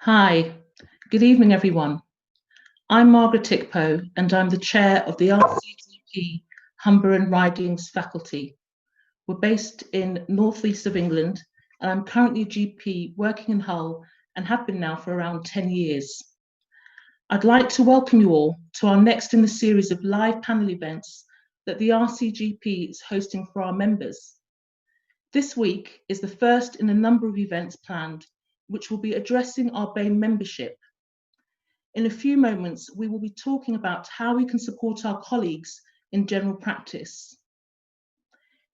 Hi, good evening, everyone. I'm Margaret Tickpoe, and I'm the chair of the RCGP Humber and Ridings faculty. We're based in northeast of England, and I'm currently a GP working in Hull and have been now for around 10 years. I'd like to welcome you all to our next in the series of live panel events that the RCGP is hosting for our members. This week is the first in a number of events planned, which will be addressing our BAME membership. In a few moments, we will be talking about how we can support our colleagues in general practice.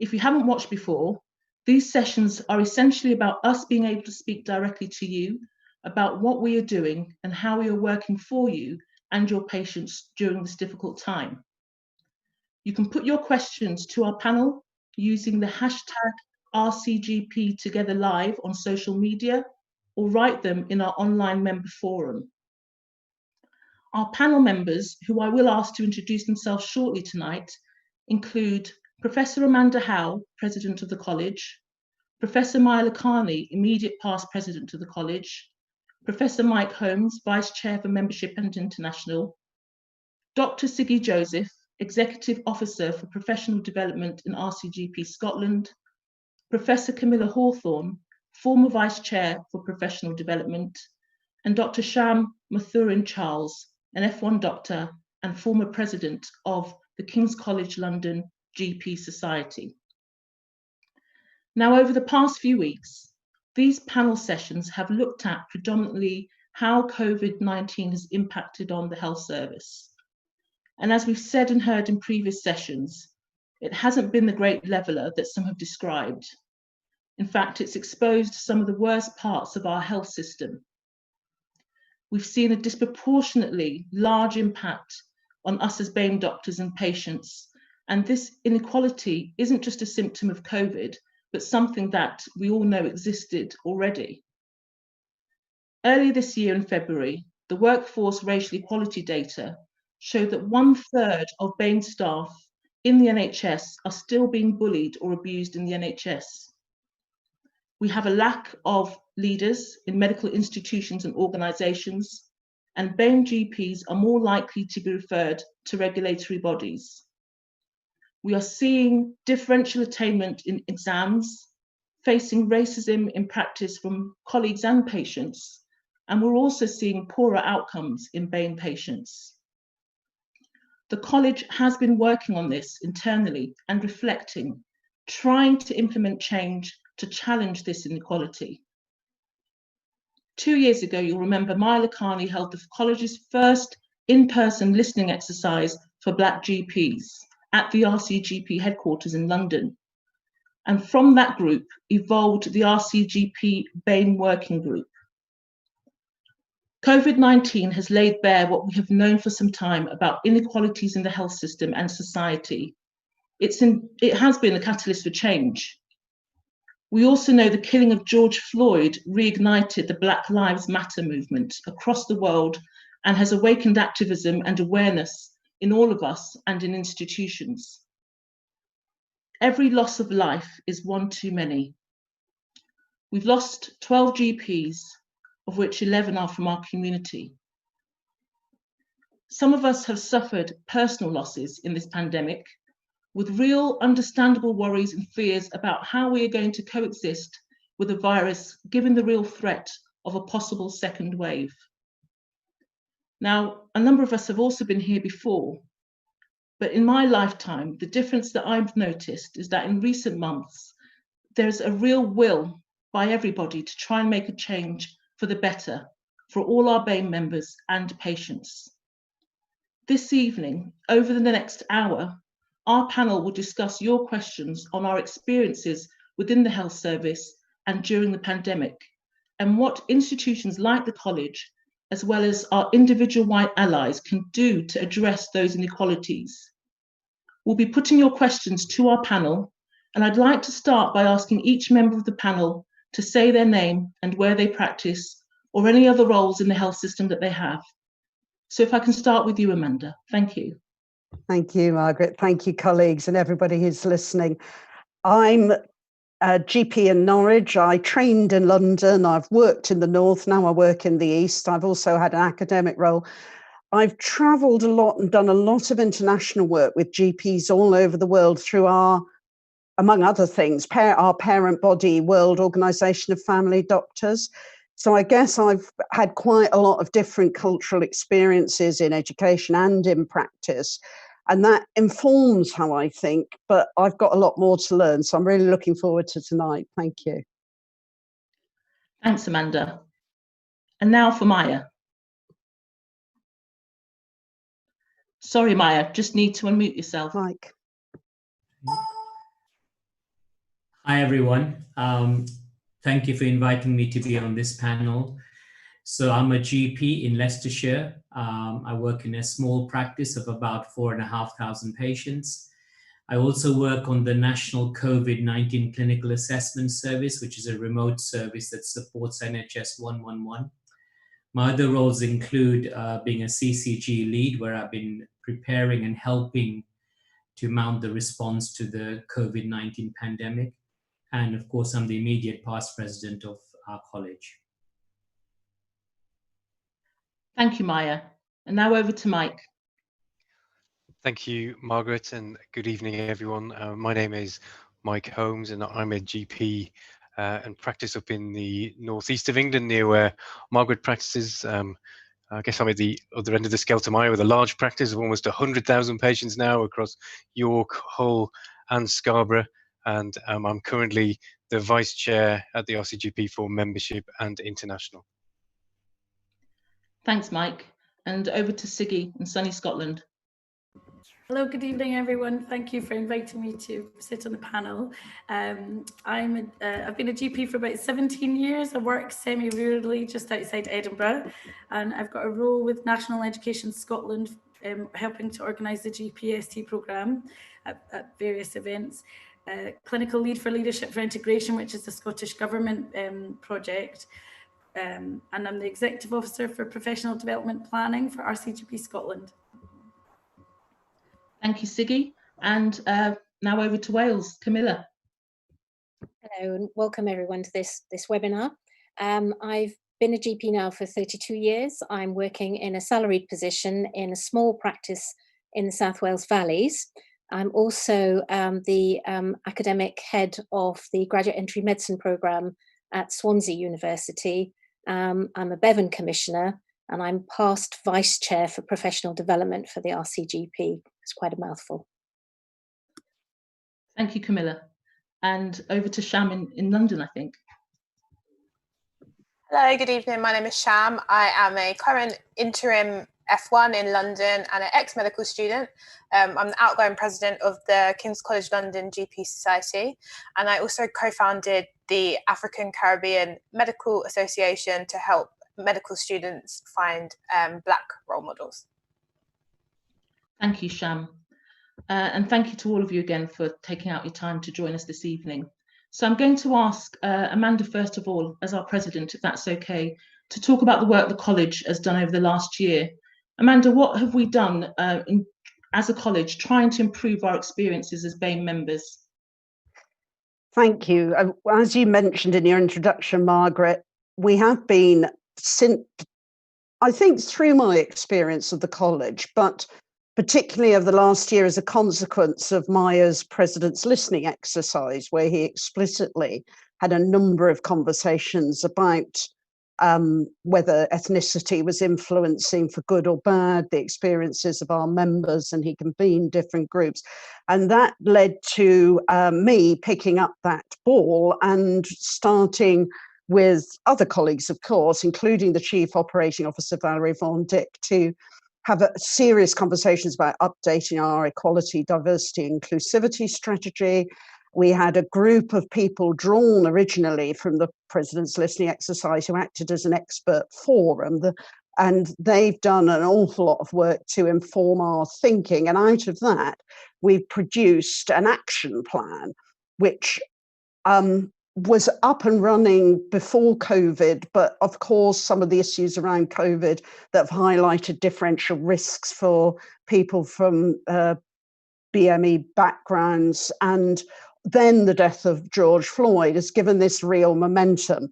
If you haven't watched before, these sessions are essentially about us being able to speak directly to you about what we are doing and how we are working for you and your patients during this difficult time. You can put your questions to our panel using the hashtag RCGP Together Live on social media, or write them in our online member forum. Our panel members, who I will ask to introduce themselves shortly tonight, include Professor Amanda Howe, President of the College, Professor Maya Lakhani, immediate past President of the College, Professor Mike Holmes, Vice Chair for Membership and International, Dr. Siggy Joseph, Executive Officer for Professional Development in RCGP Scotland, Professor Camilla Hawthorne, former Vice Chair for Professional Development, and Dr. Sham Mathurin Charles, an F1 doctor and former President of the King's College London GP Society. Now, over the past few weeks, these panel sessions have looked at predominantly how COVID-19 has impacted on the health service. And as we've said and heard in previous sessions, it hasn't been the great leveller that some have described. In fact, it's exposed some of the worst parts of our health system. We've seen a disproportionately large impact on us as BAME doctors and patients. And this inequality isn't just a symptom of COVID, but something that we all know existed already. Earlier this year in February, the workforce racial equality data showed that 1/3 of BAME staff in the NHS are still being bullied or abused in the NHS. We have a lack of leaders in medical institutions and organisations, and BAME GPs are more likely to be referred to regulatory bodies. We are seeing differential attainment in exams, facing racism in practice from colleagues and patients, and we're also seeing poorer outcomes in BAME patients. The college has been working on this internally and reflecting, trying to implement change to challenge this inequality. 2 years ago, you'll remember Maya Lakhani held the college's first in-person listening exercise for Black GPs at the RCGP headquarters in London. And from that group evolved the RCGP BAME working group. COVID-19 has laid bare what we have known for some time about inequalities in the health system and society. It has been a catalyst for change. We also know the killing of George Floyd reignited the Black Lives Matter movement across the world and has awakened activism and awareness in all of us and in institutions. Every loss of life is one too many. We've lost 12 GPs, of which 11 are from our community. Some of us have suffered personal losses in this pandemic, with real understandable worries and fears about how we are going to coexist with the virus, given the real threat of a possible second wave. Now, a number of us have also been here before, but in my lifetime, the difference that I've noticed is that in recent months, there's a real will by everybody to try and make a change for the better for all our BAME members and patients. This evening, over the next hour, our panel will discuss your questions on our experiences within the health service and during the pandemic, and what institutions like the college, as well as our individual white allies, can do to address those inequalities. We'll be putting your questions to our panel, and I'd like to start by asking each member of the panel to say their name and where they practice, or any other roles in the health system that they have. So if I can start with you, Amanda. Thank you. Thank you, Margaret. Thank you, colleagues and everybody who's listening. I'm a GP in Norwich. I trained in London. I've worked in the north. Now I work in the east. I've also had an academic role. I've travelled a lot and done a lot of international work with GPs all over the world through our, among other things, our parent body, World Organization of Family Doctors. So I guess I've had quite a lot of different cultural experiences in education and in practice. And that informs how I think, but I've got a lot more to learn. So I'm really looking forward to tonight. Thank you. Thanks, Amanda. And now for Maya. Sorry, Maya, just need to unmute yourself. Mike. Hi, everyone. Thank you for inviting me to be on this panel. So I'm a GP in Leicestershire. I work in a small practice of about 4,500 patients. I also work on the National COVID-19 Clinical Assessment Service, which is a remote service that supports NHS 111. My other roles include being a CCG lead, where I've been preparing and helping to mount the response to the COVID-19 pandemic. And of course, I'm the immediate past president of our college. Thank you, Maya. And now over to Mike. Thank you, Margaret, and good evening, everyone. My name is Mike Holmes, and I'm a GP and practice up in the northeast of England, near where Margaret practices. I guess I'm at the other end of the scale to Maya, with a large practice of almost 100,000 patients now across York, Hull, and Scarborough. And I'm currently the vice chair at the RCGP for membership and international. Thanks, Mike. And over to Siggy in sunny Scotland. Hello, good evening, everyone. Thank you for inviting me to sit on the panel. I've been a GP for about 17 years. I work semi-rurally just outside Edinburgh, and I've got a role with National Education Scotland, helping to organise the GPST programme at various events. Clinical Lead for Leadership for Integration, which is the Scottish Government project. And I'm the Executive Officer for Professional Development Planning for RCGP Scotland. Thank you, Siggy. And now over to Wales, Camilla. Hello, and welcome everyone to this webinar. I've been a GP now for 32 years. I'm working in a salaried position in a small practice in the South Wales Valleys. I'm also the academic head of the Graduate Entry Medicine programme at Swansea University. I'm a Bevan Commissioner, and I'm past Vice Chair for Professional Development for the RCGP. It's quite a mouthful. Thank you, Camilla. And over to Sham in London, I think. Hello, good evening. My name is Sham. I am a current interim F1 in London and an ex-medical student. I'm the outgoing president of the King's College London GP Society, and I also co-founded the African Caribbean Medical Association to help medical students find Black role models. Thank you, Sham. And thank you to all of you again for taking out your time to join us this evening. So I'm going to ask Amanda, first of all, as our president, if that's okay, to talk about the work the college has done over the last year. Amanda, what have we done as a college trying to improve our experiences as BAME members? Thank you. As you mentioned in your introduction, Margaret, we have been, I think through my experience of the college, but particularly over the last year as a consequence of Maya's president's listening exercise, where he explicitly had a number of conversations about whether ethnicity was influencing for good or bad the experiences of our members, and he convened different groups. And that led to me picking up that ball and starting with other colleagues, of course, including the Chief Operating Officer, Valerie Von Dick, to have serious conversations about updating our equality, diversity, inclusivity strategy. We had a group of people drawn originally from the President's Listening Exercise who acted as an expert forum, and they've done an awful lot of work to inform our thinking. And out of that, we've produced an action plan, which was up and running before COVID, but of course, some of the issues around COVID that have highlighted differential risks for people from BME backgrounds, and then the death of George Floyd has given this real momentum.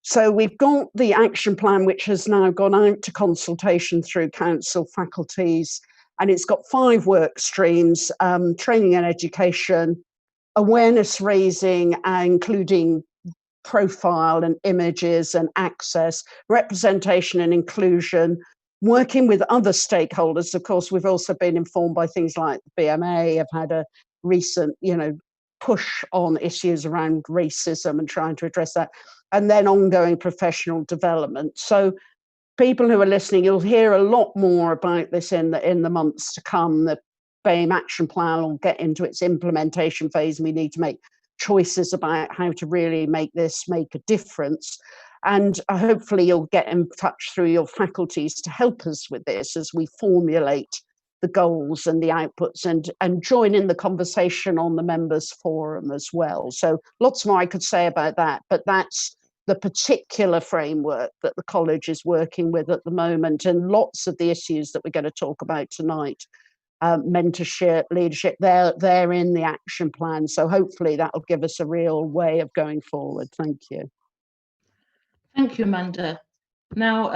So we've got the action plan, which has now gone out to consultation through council, faculties, and it's got 5 work streams: training and education, awareness raising, including profile and images and access, representation and inclusion, working with other stakeholders. Of course, we've also been informed by things like the BMA have had a recent, push on issues around racism and trying to address that, and then ongoing professional development. So people who are listening, you'll hear a lot more about this in the months to come. The BAME action plan will get into its implementation phase, and we need to make choices about how to really make this make a difference. And hopefully you'll get in touch through your faculties to help us with this as we formulate the goals and the outputs, and join in the conversation on the members forum as well. So lots more I could say about that, but that's the particular framework that the college is working with at the moment, and lots of the issues that we're going to talk about tonight, mentorship, leadership, they're in the action plan. So hopefully that will give us a real way of going forward. Thank you. Thank you, Amanda. Now,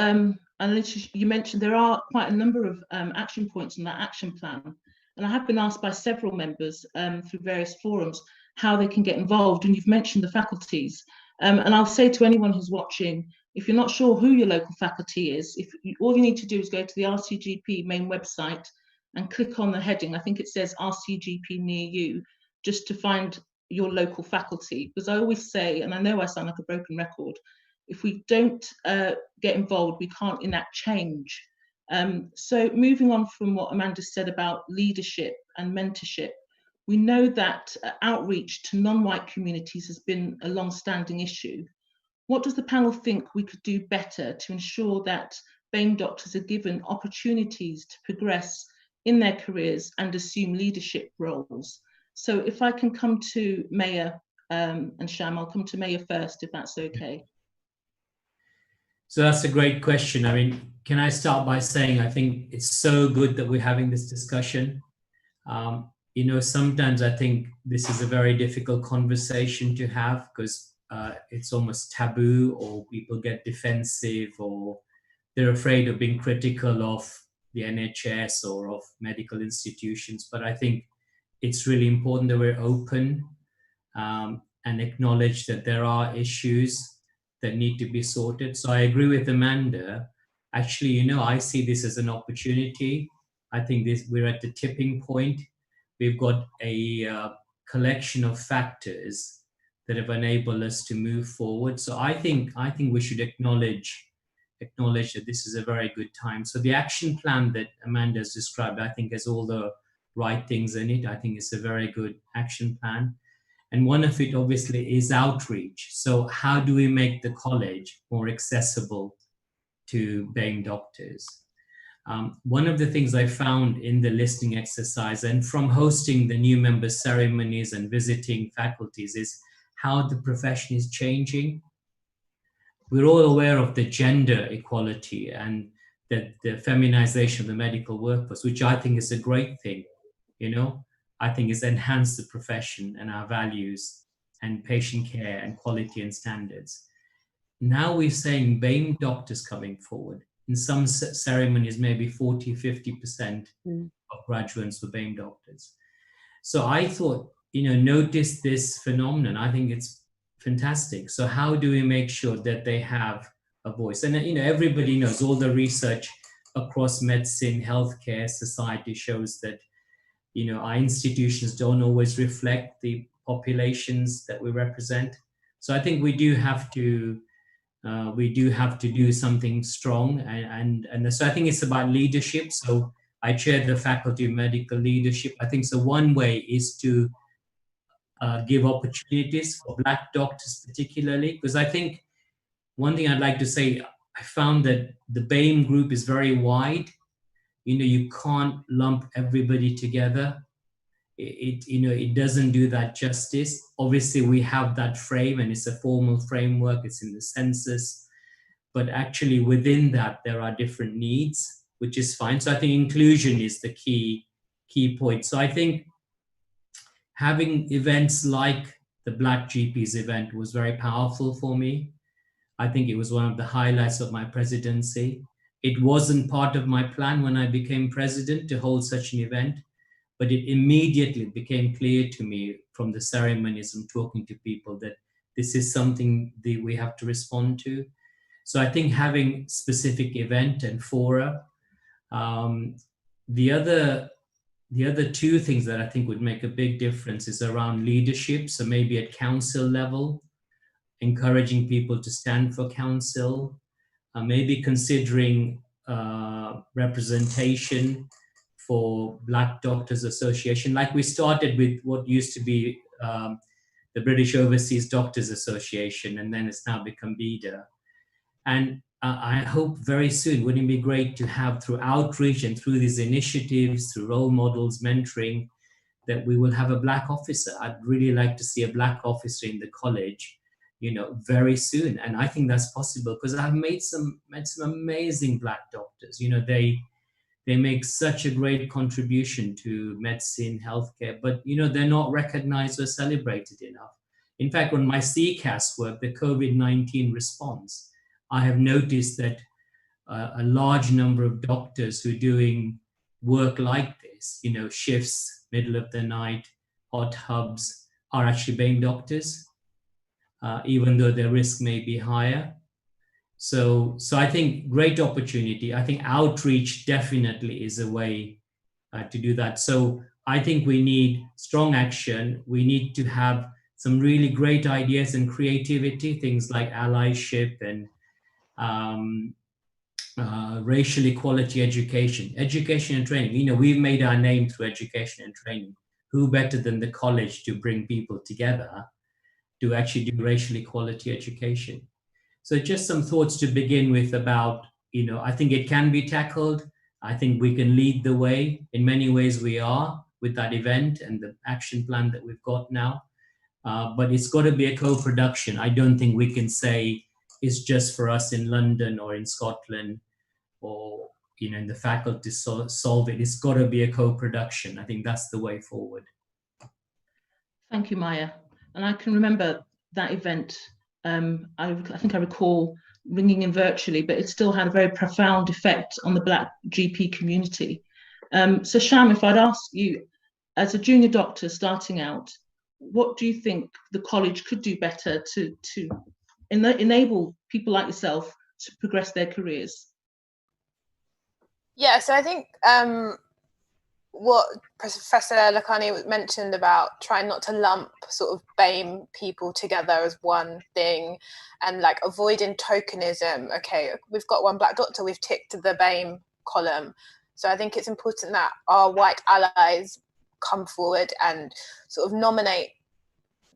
and you mentioned there are quite a number of action points in that action plan, and I have been asked by several members through various forums how they can get involved, and you've mentioned the faculties. And I'll say to anyone who's watching, if you're not sure who your local faculty is, all you need to do is go to the RCGP main website and click on the heading. I think it says RCGP near you, just to find your local faculty. Because I always say, and I know I sound like a broken record, if we don't get involved, we can't enact change. So moving on from what Amanda said about leadership and mentorship, we know that outreach to non-white communities has been a long-standing issue. What does the panel think we could do better to ensure that BAME doctors are given opportunities to progress in their careers and assume leadership roles? So if I can come to Maya and Sham, I'll come to Maya first, if that's okay. So that's a great question. I mean, can I start by saying I think it's so good that we're having this discussion. Sometimes I think this is a very difficult conversation to have because it's almost taboo, or people get defensive, or they're afraid of being critical of the NHS or of medical institutions. But I think it's really important that we're open and acknowledge that there are issues that need to be sorted. So I agree with Amanda. Actually, I see this as an opportunity. I think we're at the tipping point. We've got a collection of factors that have enabled us to move forward. So I think we should acknowledge that this is a very good time. So the action plan that Amanda has described, I think, has all the right things in it. I think it's a very good action plan. And one of it obviously is outreach. So how do we make the college more accessible to BAME doctors? One of the things I found in the listening exercise and from hosting the new member ceremonies and visiting faculties is how the profession is changing. We're all aware of the gender equality and the feminization of the medical workforce, which I think is a great thing. I think it's enhanced the profession and our values and patient care and quality and standards. Now we're saying BAME doctors coming forward. In some ceremonies, maybe 40, 50% of graduates were BAME doctors. So I thought, notice this phenomenon. I think it's fantastic. So how do we make sure that they have a voice? And, everybody knows all the research across medicine, healthcare, society shows that, our institutions don't always reflect the populations that we represent. So I think we do have to do something strong, and so I think it's about leadership. So I chair the Faculty of Medical Leadership. I think so one way is to give opportunities for Black doctors particularly, because I think one thing I'd like to say, I found that the BAME group is very wide. You can't lump everybody together. It doesn't do that justice. Obviously, we have that frame, and it's a formal framework. It's in the census, but actually within that there are different needs, which is fine. So I think inclusion is the key point. So I think having events like the Black GPs event was very powerful for me. I think it was one of the highlights of my presidency. It wasn't part of my plan when I became president to hold such an event, but it immediately became clear to me from the ceremonies and talking to people that this is something that we have to respond to. So I think having specific event and fora. The other two things that I think would make a big difference is around leadership. So maybe at council level, encouraging people to stand for council, maybe considering representation for Black Doctors Association, like we started with what used to be the British Overseas Doctors Association, and then it's now become BIDA. And I hope very soon, wouldn't it be great to have through outreach and through these initiatives, through role models, mentoring, that we will have a Black officer. I'd really like to see a Black officer in the college, very soon. And I think that's possible because I've met some amazing Black doctors. They make such a great contribution to medicine, healthcare, but they're not recognized or celebrated enough. In fact, on my CCAS work, the COVID-19 response, I have noticed that a large number of doctors who are doing work like this, shifts, middle of the night, hot hubs, are actually BAME doctors, even though their risk may be higher. So I think great opportunity. I think outreach definitely is a way to do that. So I think we need strong action. We need to have some really great ideas and creativity, things like allyship and racial equality education and training. We've made our name through education and training. Who better than the college to bring people together to actually do racial equality education? So just some thoughts to begin with about, I think it can be tackled. I think we can lead the way. In many ways we are with that event and the action plan that we've got now. But it's got to be a co-production. I don't think we can say it's just for us in London or in Scotland or in the faculty solve it. It's got to be a co-production. I think that's the way forward. Thank you, Maya. And I can remember that event. I think I recall ringing in virtually, but it still had a very profound effect on the Black GP community. So Sham, if I'd ask you, as a junior doctor starting out, what do you think the college could do better to enable people like yourself to progress their careers? Yeah, so I think what Professor Lakhani mentioned about trying not to lump sort of BAME people together as one thing and like avoiding tokenism. Okay, we've got one Black doctor, we've ticked the BAME column. So I think it's important that our white allies come forward and sort of nominate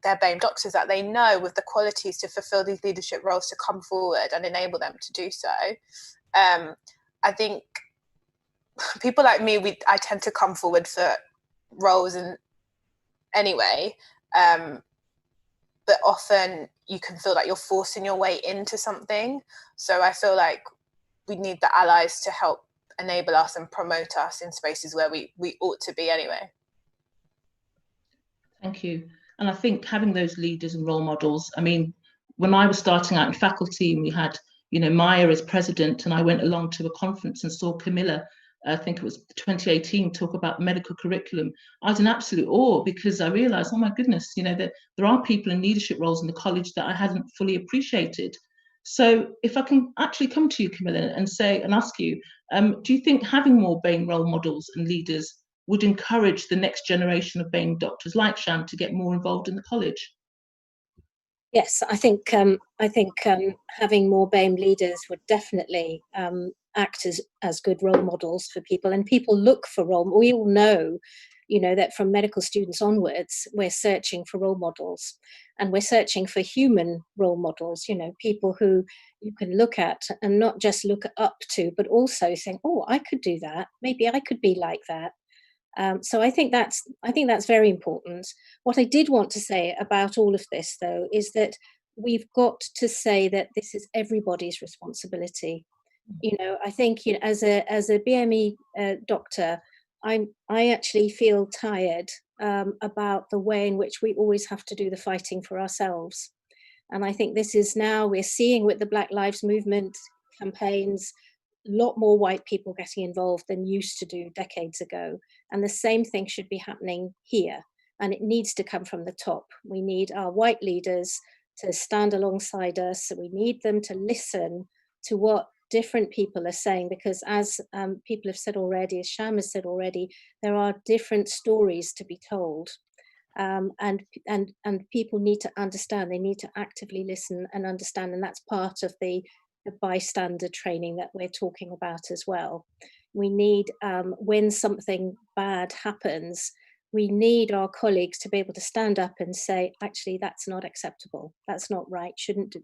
their BAME doctors that they know with the qualities to fulfill these leadership roles to come forward and enable them to do so. I think people like me, I tend to come forward for roles and anyway, but often you can feel like you're forcing your way into something. So I feel like we need the allies to help enable us and promote us in spaces where we ought to be anyway. Thank you. And I think having those leaders and role models, I mean, when I was starting out in faculty and we had, Maya as president, and I went along to a conference and saw Camilla, I think it was 2018, talk about medical curriculum. I was in absolute awe because I realized, oh my goodness, that there are people in leadership roles in the college that I hadn't fully appreciated. So if I can actually come to you, Camilla, and ask you, do you think having more BAME role models and leaders would encourage the next generation of BAME doctors like Sham to get more involved in the college? Yes, I think having more BAME leaders would definitely act as good role models for people, and people look for we all know, that from medical students onwards, we're searching for role models, and we're searching for human role models, people who you can look at and not just look up to, but also think, oh, I could do that. Maybe I could be like that. So I think that's very important. What I did want to say about all of this, though, is that we've got to say that this is everybody's responsibility. I think as a BME doctor, I actually feel tired about the way in which we always have to do the fighting for ourselves. And I think this is now, we're seeing with the Black Lives Movement campaigns, a lot more white people getting involved than used to do decades ago. And the same thing should be happening here. And it needs to come from the top. We need our white leaders to stand alongside us. We need them to listen to what different people are saying, because as people have said already, as Sham has said already, there are different stories to be told. And people need to understand, they need to actively listen and understand. And that's part of the bystander training that we're talking about as well. We need, when something bad happens, we need our colleagues to be able to stand up and say, actually, that's not acceptable. That's not right.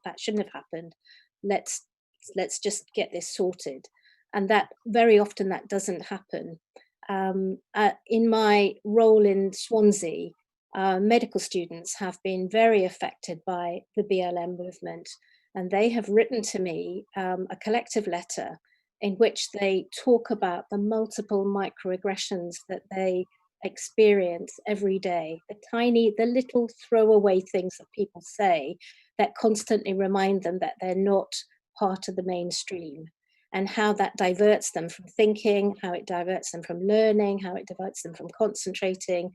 That shouldn't have happened. Let's just get this sorted. And that very often that doesn't happen. In my role in Swansea, medical students have been very affected by the BLM movement. And they have written to me a collective letter in which they talk about the multiple microaggressions that they experience every day, the little throwaway things that people say that constantly remind them that they're not part of the mainstream, and how that diverts them from thinking, how it diverts them from learning, how it diverts them from concentrating,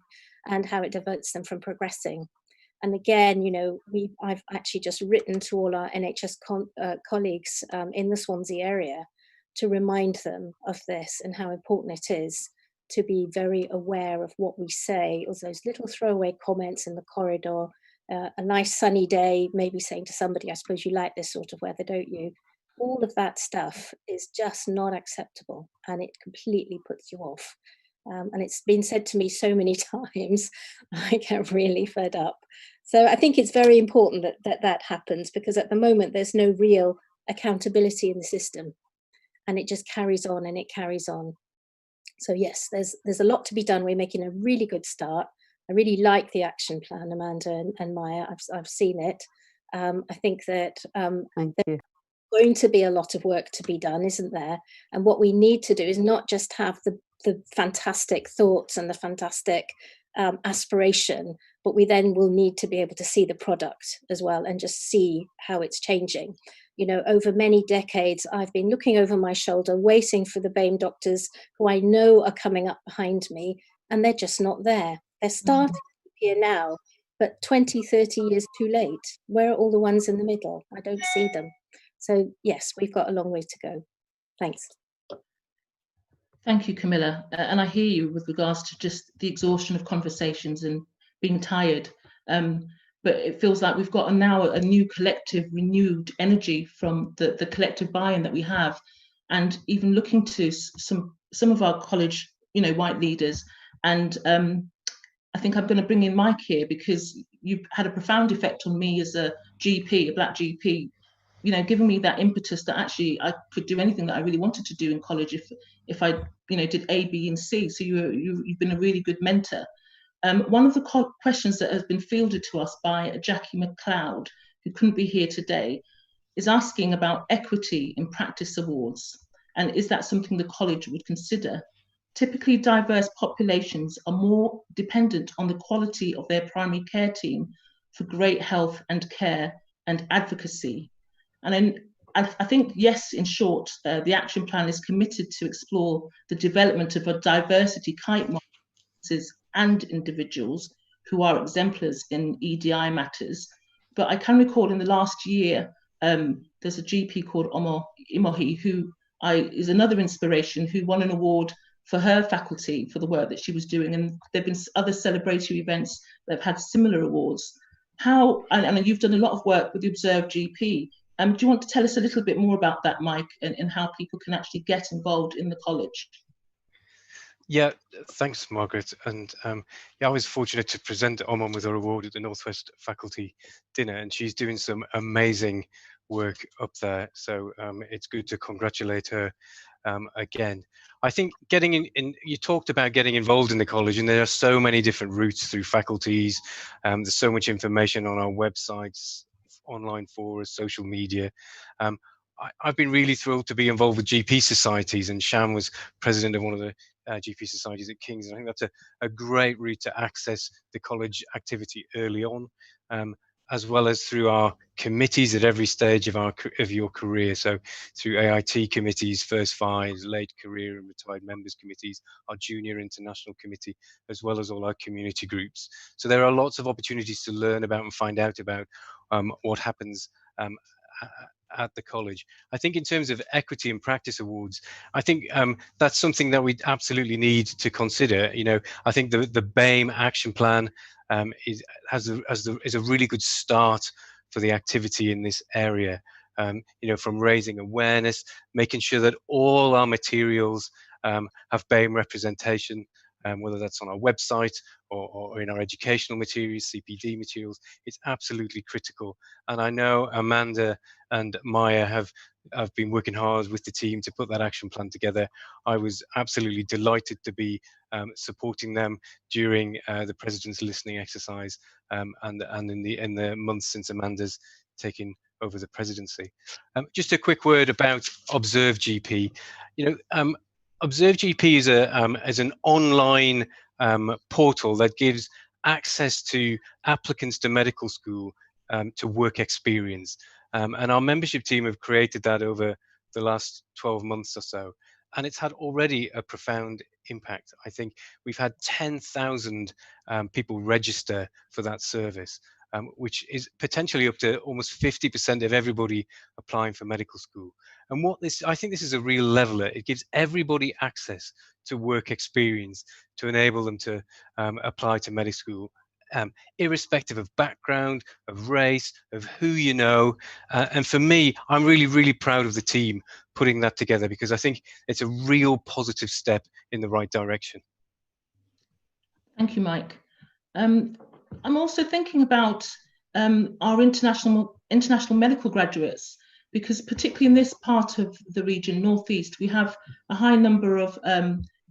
and how it diverts them from progressing. And again, you know, I've actually just written to all our NHS colleagues in the Swansea area to remind them of this and how important it is to be very aware of what we say, or those little throwaway comments in the corridor, a nice sunny day, maybe saying to somebody, I suppose you like this sort of weather, don't you? All of that stuff is just not acceptable, and it completely puts you off. And it's been said to me so many times, I get really fed up. So I think it's very important that happens, because at the moment there's no real accountability in the system, and it just carries on and it carries on. So yes, there's a lot to be done. We're making a really good start. I really like the action plan, Amanda and Maya. I've seen it. I think that there's going to be a lot of work to be done, isn't there? And what we need to do is not just have the fantastic thoughts and the fantastic aspiration, but we then will need to be able to see the product as well and just see how it's changing. You know, over many decades, I've been looking over my shoulder, waiting for the BAME doctors who I know are coming up behind me, and they're just not there. They're starting to appear now, but 20, 30 years too late. Where are all the ones in the middle? I don't see them. So yes, we've got a long way to go. Thanks. Thank you, Camilla. And I hear you with regards to just the exhaustion of conversations and being tired. But it feels like we've got now a new collective, renewed energy from the collective buy-in that we have, and even looking to some of our college, you know, white leaders. And I think I'm going to bring in Mike here, because you've had a profound effect on me as a GP, a Black GP, you know, giving me that impetus that actually I could do anything that I really wanted to do in college if I, you know, did A, B, and C. So you've been a really good mentor. One of the questions that has been fielded to us by Jackie McLeod, who couldn't be here today, is asking about equity in practice awards. And is that something the college would consider? Typically, diverse populations are more dependent on the quality of their primary care team for great health and care and advocacy. And then I think, yes, in short, the action plan is committed to explore the development of a diversity kite models and individuals who are exemplars in EDI matters. But I can recall in the last year, there's a GP called Imohi, who is another inspiration, who won an award for her faculty for the work that she was doing. And there have been other celebratory events that have had similar awards. And you've done a lot of work with the Observed GP. Do you want to tell us a little bit more about that, Mike, and how people can actually get involved in the college? Yeah, thanks, Margaret. And yeah, I was fortunate to present Omon with her award at the Northwest Faculty Dinner, and she's doing some amazing work up there. So it's good to congratulate her again. I think getting in, you talked about getting involved in the college, and there are so many different routes through faculties. There's so much information on our websites, online forums, social media. I've been really thrilled to be involved with GP societies, and Sham was president of one of the GP societies at King's. And I think that's a great route to access the college activity early on, as well as through our committees at every stage of your career. So through AIT committees, first fives, late career and retired members committees, our junior international committee, as well as all our community groups. So there are lots of opportunities to learn about and find out about what happens at the college. I think in terms of equity and practice awards, I think that's something that we absolutely need to consider. You know, I think the BAME action plan is a really good start for the activity in this area. You know, from raising awareness, making sure that all our materials have BAME representation, whether that's on our website or in our educational materials, CPD materials. It's absolutely critical. And I know Amanda and Maya have been working hard with the team to put that action plan together. I was absolutely delighted to be supporting them during the President's listening exercise and in the months since Amanda's taken over the presidency. Just a quick word about Observe GP. You know, Observe GP is an online portal that gives access to applicants to medical school to work experience. And our membership team have created that over the last 12 months or so. And it's had already a profound impact. I think we've had 10,000 people register for that service, which is potentially up to almost 50% of everybody applying for medical school. And I think this is a real leveler. It gives everybody access to work experience to enable them to apply to medical school, irrespective of background, of race, of who you know. And for me, I'm really, really proud of the team putting that together, because I think it's a real positive step in the right direction. Thank you, Mike. I'm also thinking about our international medical graduates, because particularly in this part of the region, Northeast, we have a high number of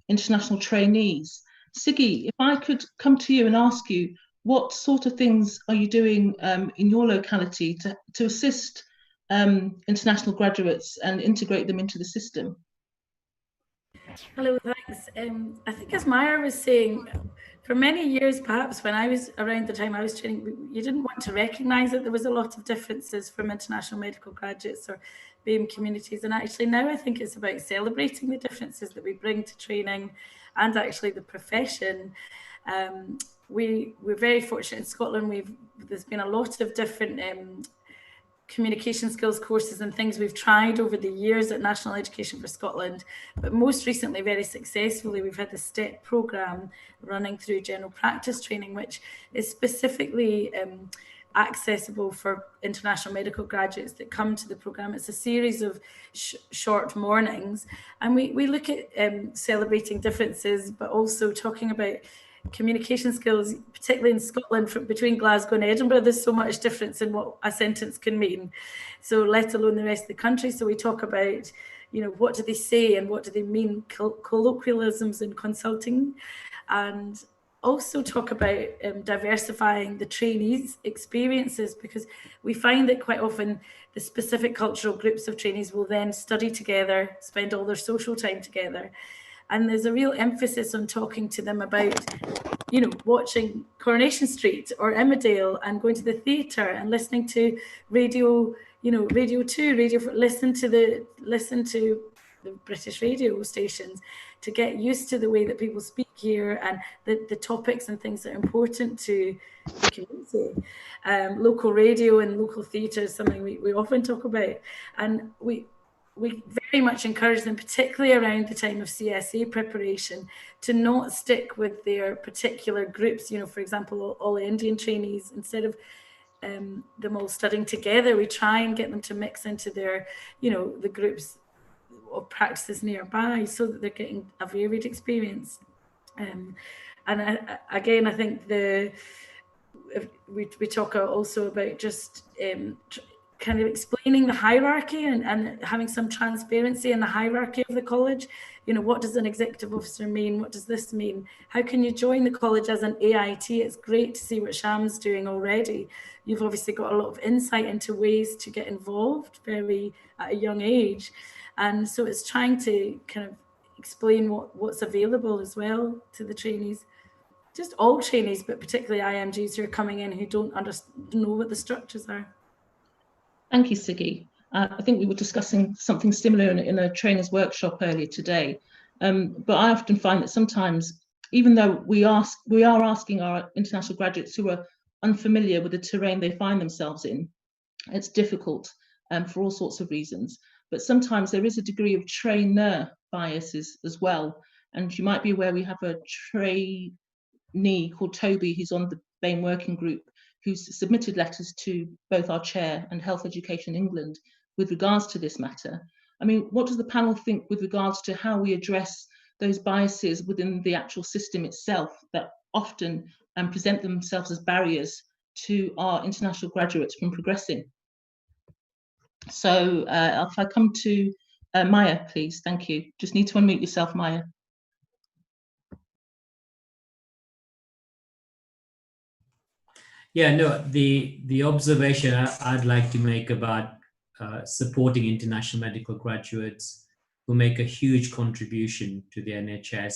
international trainees. Siggy, if I could come to you and ask you, what sort of things are you doing in your locality to assist international graduates and integrate them into the system? Hello, thanks. I think as Maya was saying, for many years, perhaps when I was around the time I was training, you didn't want to recognise that there was a lot of differences from international medical graduates or BAME communities. And actually now I think it's about celebrating the differences that we bring to training and actually the profession. We're very fortunate in Scotland. There's been a lot of different communication skills courses and things we've tried over the years at National Education for Scotland, but most recently, very successfully, we've had the STEP programme running through general practice training, which is specifically accessible for international medical graduates that come to the programme. It's a series of short mornings, and we look at celebrating differences, but also talking about communication skills, particularly in Scotland, between Glasgow and Edinburgh. There's so much difference in what a sentence can mean, so let alone the rest of the country. So we talk about, you know, what do they say and what do they mean, colloquialisms in consulting, and also talk about diversifying the trainees' experiences, because we find that quite often the specific cultural groups of trainees will then study together, spend all their social time together. And there's a real emphasis on talking to them about, you know, watching Coronation Street or Emmerdale and going to the theatre and listening to radio, you know, Radio 2, listen to the British radio stations to get used to the way that people speak here and the topics and things that are important to the community. Local radio and local theatre is something we often talk about. And we very much encourage them, particularly around the time of CSA preparation, to not stick with their particular groups. You know, for example, all Indian trainees, instead of them all studying together, we try and get them to mix into their, you know, the groups or practices nearby, so that they're getting a varied experience. And again, I think we talk also about just kind of explaining the hierarchy and having some transparency in the hierarchy of the college. You know, what does an executive officer mean? What does this mean? How can you join the college as an AIT? It's great to see what Sham's doing already. You've obviously got a lot of insight into ways to get involved at a young age. And so it's trying to kind of explain what's available as well to the trainees. Just all trainees, but particularly IMGs who are coming in who don't know what the structures are. Thank you, Siggy. I think we were discussing something similar in a trainer's workshop earlier today. But I often find that sometimes, even though we are asking our international graduates who are unfamiliar with the terrain they find themselves in, it's difficult for all sorts of reasons. But sometimes there is a degree of trainer biases as well. And you might be aware we have a trainee called Toby who's on the BAME working group, who's submitted letters to both our chair and Health Education England with regards to this matter. I mean, what does the panel think with regards to how we address those biases within the actual system itself that often present themselves as barriers to our international graduates from progressing? So if I come to Maya, please, thank you. Just need to unmute yourself, Maya. Yeah, no, the observation I'd like to make about supporting international medical graduates who make a huge contribution to the NHS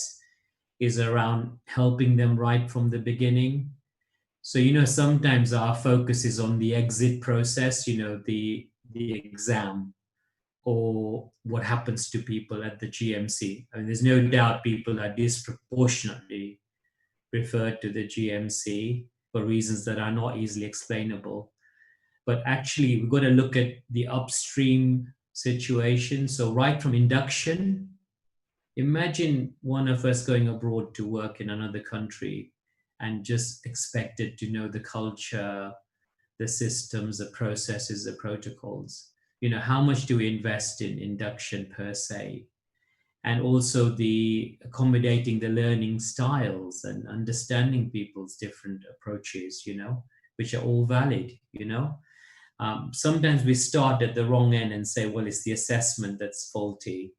is around helping them right from the beginning. So, you know, sometimes our focus is on the exit process, you know, the exam, or what happens to people at the GMC. I mean, there's no doubt people are disproportionately referred to the GMC for reasons that are not easily explainable. But actually, we've got to look at the upstream situation. So right from induction, imagine one of us going abroad to work in another country and just expected to know the culture, the systems, the processes, the protocols. You know, how much do we invest in induction per se? And also the accommodating the learning styles and understanding people's different approaches, you know, which are all valid, you know. Sometimes we start at the wrong end and say, well, it's the assessment that's faulty,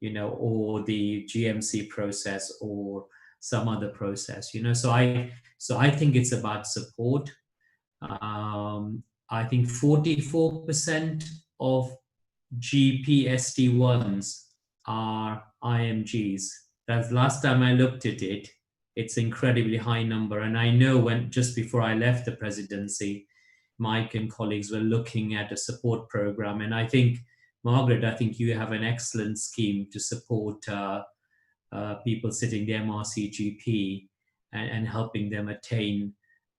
you know, or the GMC process or some other process, you know. So I think it's about support. I think 44% of GP ST1s are IMGs. That's last time I looked at it. It's an incredibly high number. And I know when just before I left the presidency, Mike and colleagues were looking at a support program. And I think, Margaret, I think you have an excellent scheme to support people sitting the MRCGP and helping them attain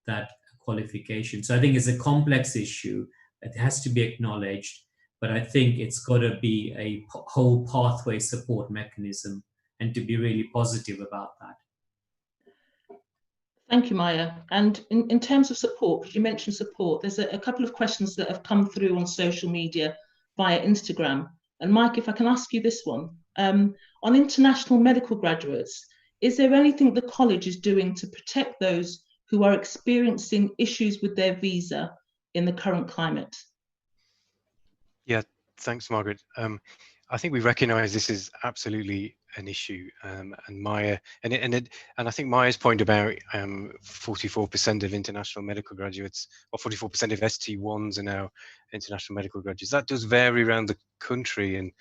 that qualification. So I think it's a complex issue. It has to be acknowledged, but I think it's got to be a whole pathway support mechanism and to be really positive about that. Thank you, Maya. And in terms of support, because you mentioned support, there's a couple of questions that have come through on social media via Instagram. And Mike, if I can ask you this one, on international medical graduates, is there anything the college is doing to protect those who are experiencing issues with their visa in the current climate? Yeah, thanks, Margaret. I think we recognise this is absolutely an issue, and Maya, and I think Maya's point about 44% of international medical graduates, or 44% of ST1s are now international medical graduates. That does vary around the country, and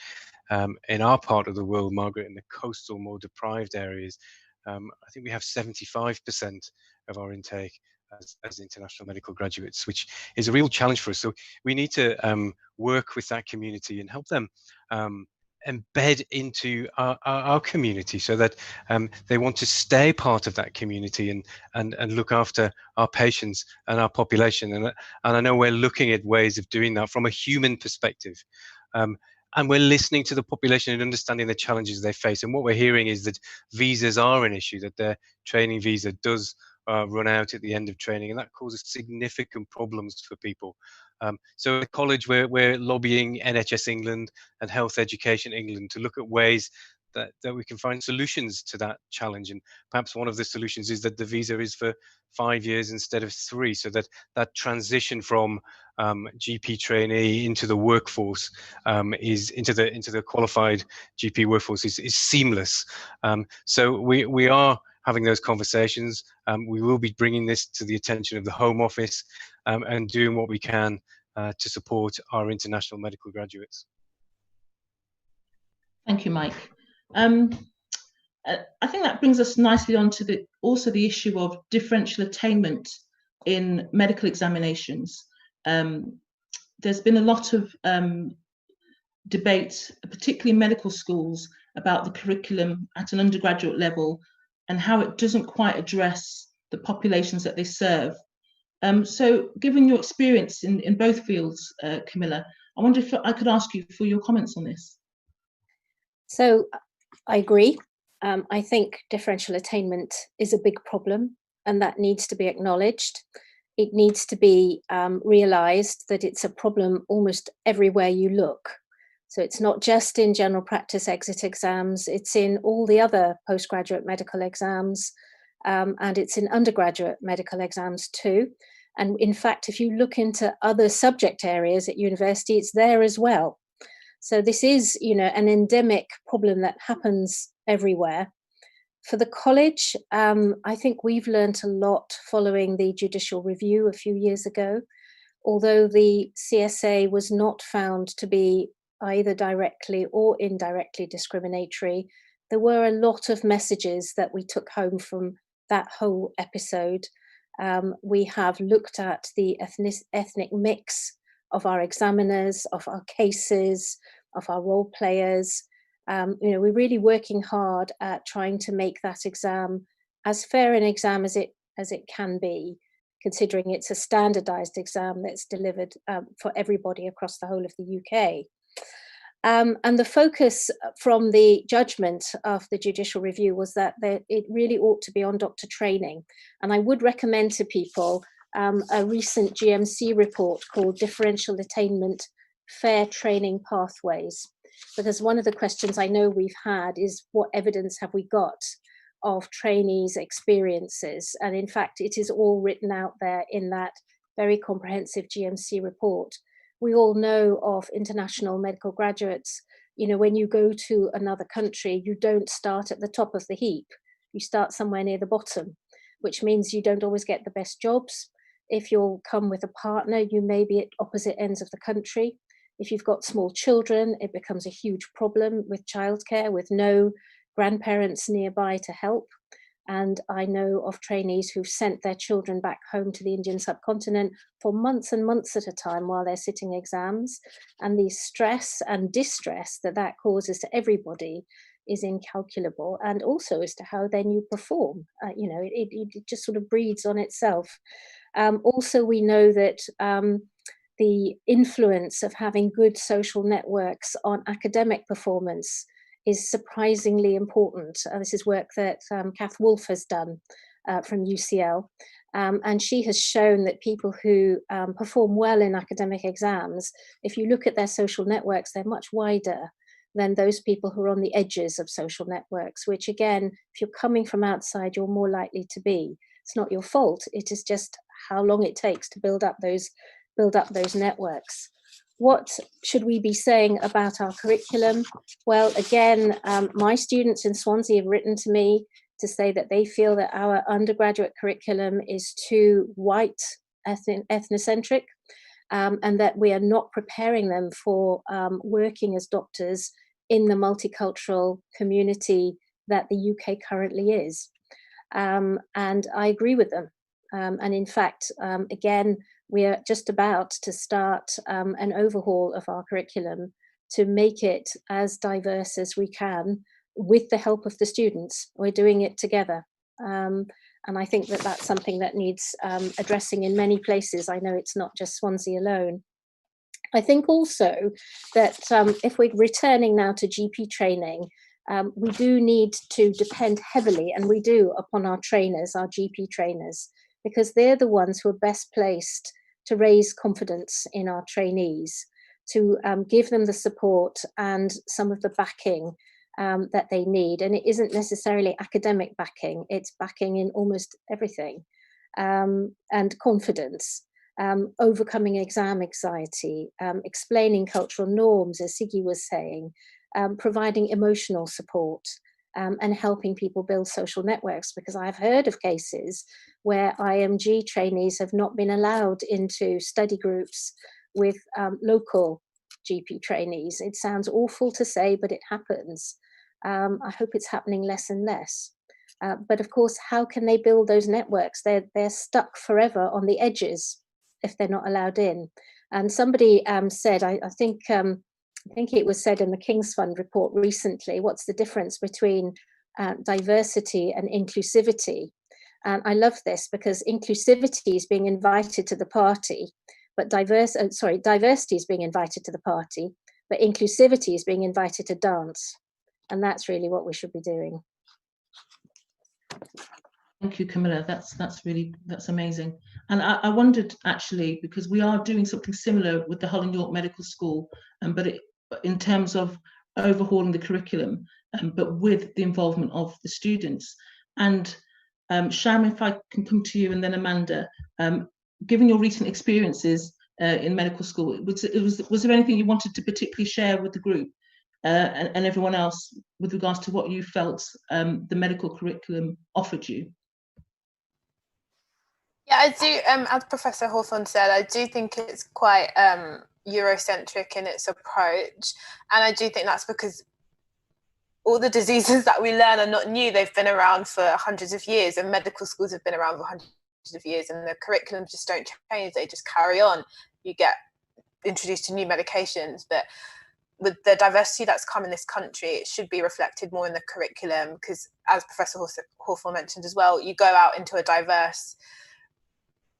in our part of the world, Margaret, in the coastal, more deprived areas, I think we have 75% of our intake as international medical graduates, which is a real challenge for us. So we need to work with that community and help them embed into our community, so that they want to stay part of that community and look after our patients and our population. And I know we're looking at ways of doing that from a human perspective. And we're listening to the population and understanding the challenges they face. And what we're hearing is that visas are an issue, that their training visa does run out at the end of training, and that causes significant problems for people. So at college, we're lobbying NHS England and Health Education England to look at ways that we can find solutions to that challenge. And perhaps one of the solutions is that the visa is for 5 years instead of 3, so that that transition from GP trainee into the workforce is into the qualified GP workforce is seamless. So we are having those conversations. We will be bringing this to the attention of the Home Office and doing what we can to support our international medical graduates. Thank you, Mike. I think that brings us nicely on to the issue of differential attainment in medical examinations. There's been a lot of debate, particularly in medical schools, about the curriculum at an undergraduate level and how it doesn't quite address the populations that they serve. So given your experience in both fields, Camilla, I wonder if I could ask you for your comments on this. So I agree. I think differential attainment is a big problem, and that needs to be acknowledged. It needs to be realised that it's a problem almost everywhere you look. So it's not just in general practice exit exams, it's in all the other postgraduate medical exams, and it's in undergraduate medical exams too. And in fact, if you look into other subject areas at university, it's there as well. So this is, an endemic problem that happens everywhere. For the college, I think we've learnt a lot following the judicial review a few years ago. Although the CSA was not found to be either directly or indirectly discriminatory, there were a lot of messages that we took home from that whole episode. We have looked at the ethnic mix of our examiners, of our cases, of our role players. We're really working hard at trying to make that exam as fair an exam as it can be, considering it's a standardised exam that's delivered for everybody across the whole of the UK. And the focus from the judgment of the judicial review was that it really ought to be on doctor training. And I would recommend to people a recent GMC report called Differential Attainment, Fair Training Pathways. Because one of the questions I know we've had is, what evidence have we got of trainees' experiences? And in fact, it is all written out there in that very comprehensive GMC report. We all know of international medical graduates. When you go to another country, you don't start at the top of the heap. You start somewhere near the bottom, which means you don't always get the best jobs. If you'll come with a partner, you may be at opposite ends of the country. If you've got small children, it becomes a huge problem with childcare, with no grandparents nearby to help. And I know of trainees who've sent their children back home to the Indian subcontinent for months and months at a time while they're sitting exams. And the stress and distress that causes to everybody is incalculable, and also as to how then you perform. It just sort of breeds on itself. Also, we know that the influence of having good social networks on academic performance is surprisingly important. This is work that Kath Wolf has done from UCL. And she has shown that people who perform well in academic exams, if you look at their social networks, they're much wider than those people who are on the edges of social networks, which again, if you're coming from outside, you're more likely to be. It's not your fault. It is just how long it takes to build up those networks. What should we be saying about our curriculum? Well, again, my students in Swansea have written to me to say that they feel that our undergraduate curriculum is too white, ethnocentric, and that we are not preparing them for working as doctors in the multicultural community that the UK currently is. And I agree with them. And in fact, again, we are just about to start an overhaul of our curriculum to make it as diverse as we can with the help of the students. We're doing it together. And I think that that's something that needs addressing in many places. I know it's not just Swansea alone. I think also that if we're returning now to GP training, we do need to depend heavily, and we do, upon our trainers, our GP trainers, because they're the ones who are best placed to raise confidence in our trainees, to give them the support and some of the backing that they need. And it isn't necessarily academic backing, it's backing in almost everything, and confidence, overcoming exam anxiety, explaining cultural norms, as Siggy was saying, providing emotional support, and helping people build social networks, because I've heard of cases where IMG trainees have not been allowed into study groups with local GP trainees. It sounds awful to say, but it happens. I hope it's happening less and less. But of course, how can they build those networks? They're stuck forever on the edges if they're not allowed in. And somebody said, I think it was said in the King's Fund report recently, what's the difference between diversity and inclusivity? And I love this because inclusivity is being invited to the party, but diversity is being invited to the party, but inclusivity is being invited to dance. And that's really what we should be doing. Thank you, Camilla. That's amazing. And I wondered actually, because we are doing something similar with the Hull and York Medical School, but in terms of overhauling the curriculum, but with the involvement of the students. And Sham, if I can come to you, and then Amanda, given your recent experiences in medical school, was there anything you wanted to particularly share with the group and everyone else with regards to what you felt the medical curriculum offered you? Yeah, I do. As Professor Hawthorne said, I do think it's quite Eurocentric in its approach, and I do think that's because all the diseases that we learn are not new. They've been around for hundreds of years, and medical schools have been around for hundreds of years, and the curriculums just don't change. They just carry on. You get introduced to new medications, but with the diversity that's come in this country, it should be reflected more in the curriculum, because as Professor Hawthorne mentioned as well, you go out into a diverse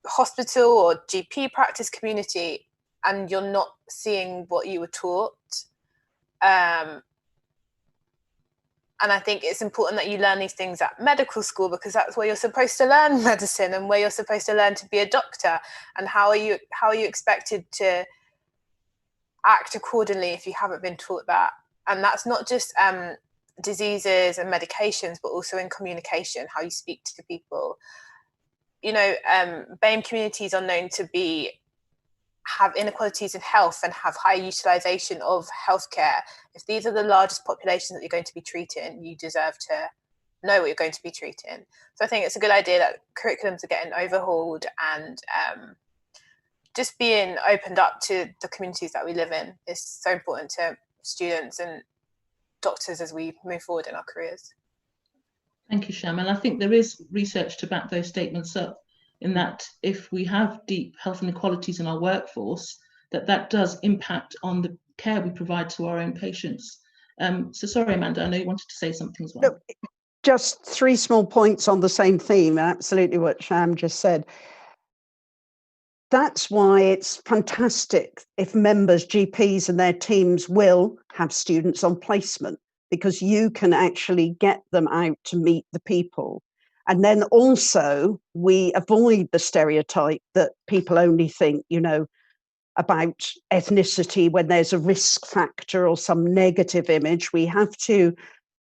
hospital or GP practice community and you're not seeing what you were taught. And I think it's important that you learn these things at medical school, because that's where you're supposed to learn medicine and where you're supposed to learn to be a doctor. And how are you expected to act accordingly if you haven't been taught that? And that's not just diseases and medications, but also in communication, how you speak to people. You know, BAME communities are known to have inequalities in health and have high utilisation of healthcare. If these are the largest populations that you're going to be treating, you deserve to know what you're going to be treating. So I think it's a good idea that curriculums are getting overhauled, and just being opened up to the communities that we live in is so important to students and doctors as we move forward in our careers. Thank you, Sham. And I think there is research to back those statements up, in that if we have deep health inequalities in our workforce, that does impact on the care we provide to our own patients. So sorry, Amanda, I know you wanted to say something as well. No, just three small points on the same theme, absolutely what Sham just said. That's why it's fantastic if members, GPs and their teams will have students on placement, because you can actually get them out to meet the people. And then also we avoid the stereotype that people only think, you know, about ethnicity when there's a risk factor or some negative image. We have to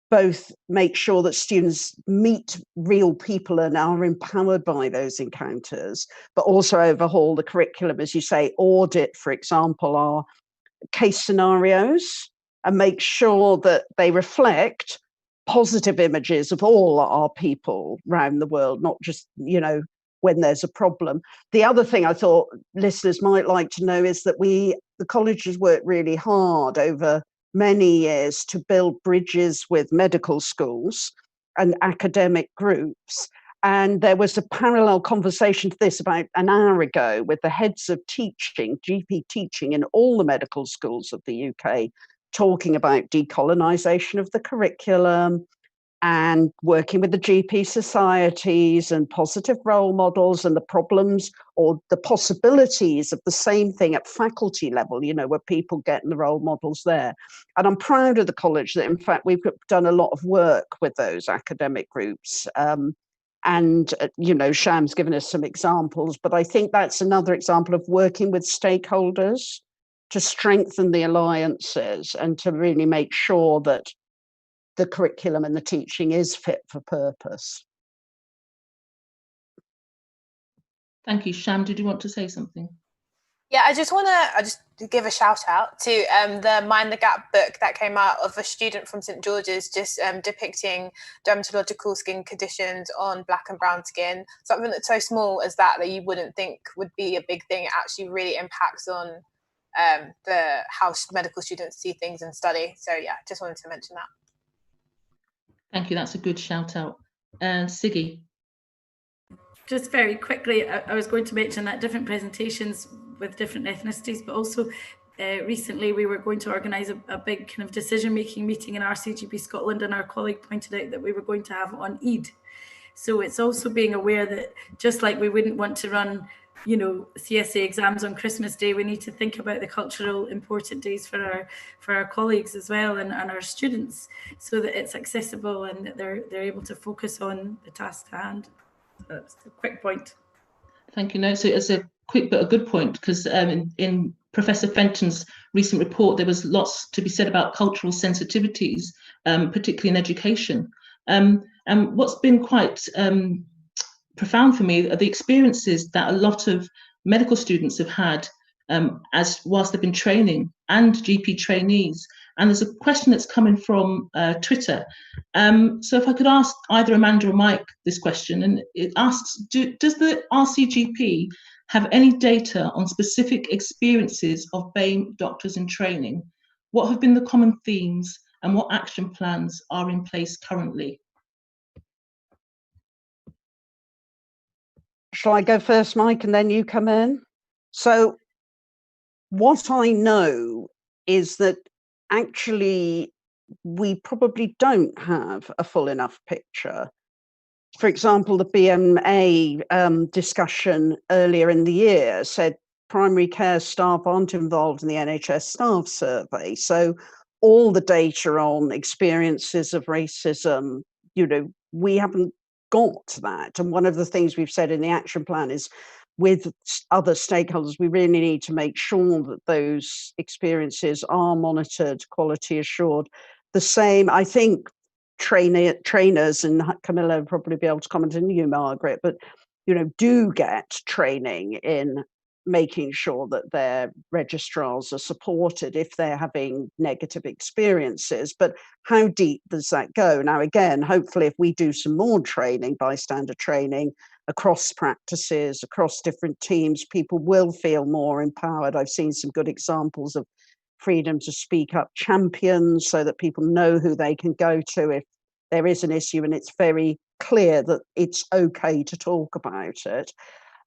both make sure that students meet real people and are empowered by those encounters, but also overhaul the curriculum, as you say, audit, for example, our case scenarios and make sure that they reflect positive images of all our people around the world, not just, you know, when there's a problem. The other thing I thought listeners might like to know is that the college has worked really hard over many years to build bridges with medical schools and academic groups. And there was a parallel conversation to this about an hour ago with the heads of teaching, GP teaching in all the medical schools of the UK, talking about decolonisation of the curriculum and working with the GP societies and positive role models and the problems or the possibilities of the same thing at faculty level, you know, where people get in the role models there. And I'm proud of the college that, in fact, we've done a lot of work with those academic groups. You know, Sham's given us some examples, but I think that's another example of working with stakeholders to strengthen the alliances and to really make sure that the curriculum and the teaching is fit for purpose. Thank you. Sham, did you want to say something? Yeah, I just give a shout out to the Mind the Gap book that came out of a student from St George's, just depicting dermatological skin conditions on black and brown skin. Something that's so small as that you wouldn't think would be a big thing. It actually really impacts on how medical students see things and study. So yeah, just wanted to mention that. Thank you. That's a good shout out. Siggy. Just very quickly, I was going to mention that different presentations with different ethnicities, but also recently we were going to organise a big kind of decision-making meeting in RCGP Scotland, and our colleague pointed out that we were going to have it on Eid. So it's also being aware that just like we wouldn't want to run, you know, CSA exams on Christmas Day, we need to think about the cultural important days for our colleagues as well, and our students, so that it's accessible and that they're able to focus on the task at hand. That's a quick point. Thank you. No, so it's a quick but a good point, because in Professor Fenton's recent report, there was lots to be said about cultural sensitivities, particularly in education. And what's been quite profound for me are the experiences that a lot of medical students have had as whilst they've been training, and GP trainees. And there's a question that's coming from Twitter. So if I could ask either Amanda or Mike this question, and it asks, does the RCGP have any data on specific experiences of BAME doctors in training? What have been the common themes, and what action plans are in place currently? Shall I go first, Mike, and then you come in? So what I know is that actually we probably don't have a full enough picture. For example, the BMA discussion earlier in the year said primary care staff aren't involved in the NHS staff survey. So all the data on experiences of racism, you know, we haven't got that. And one of the things we've said in the action plan is, with other stakeholders, we really need to make sure that those experiences are monitored, quality assured. The same, I think, trainers, and Camilla will probably be able to comment on you, Margaret, but you know, do get training in making sure that their registrars are supported if they're having negative experiences. But how deep does that go? Now, again, hopefully if we do some more training, bystander training, across practices, across different teams, people will feel more empowered. I've seen some good examples of freedom to speak up champions, so that people know who they can go to if there is an issue and it's very clear that it's okay to talk about it.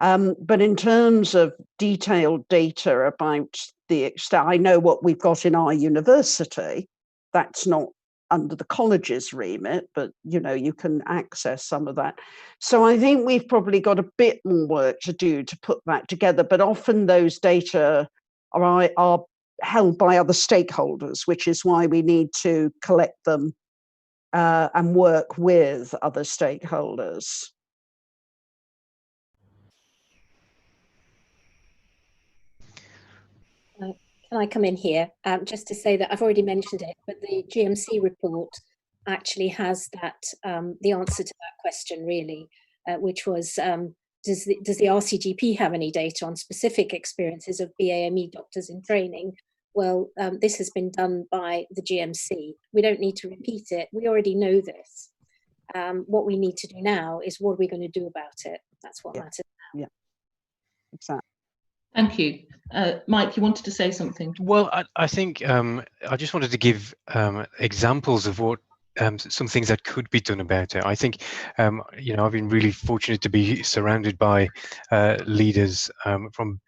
But in terms of detailed data about the extent, I know what we've got in our university. That's not under the college's remit, but you know, you can access some of that. So I think we've probably got a bit more work to do to put that together, but often those data are held by other stakeholders, which is why we need to collect them and work with other stakeholders. Can I come in here? Just to say that I've already mentioned it, but the GMC report actually has that the answer to that question, really, which was, does the RCGP have any data on specific experiences of BAME doctors in training? Well, this has been done by the GMC. We don't need to repeat it. We already know this. What we need to do now is, what are we going to do about it? That's what matters now. Yeah, exactly. Thank you. Mike, you wanted to say something? Well, I think I just wanted to give examples of what some things that could be done about it. I think, you know, I've been really fortunate to be surrounded by leaders from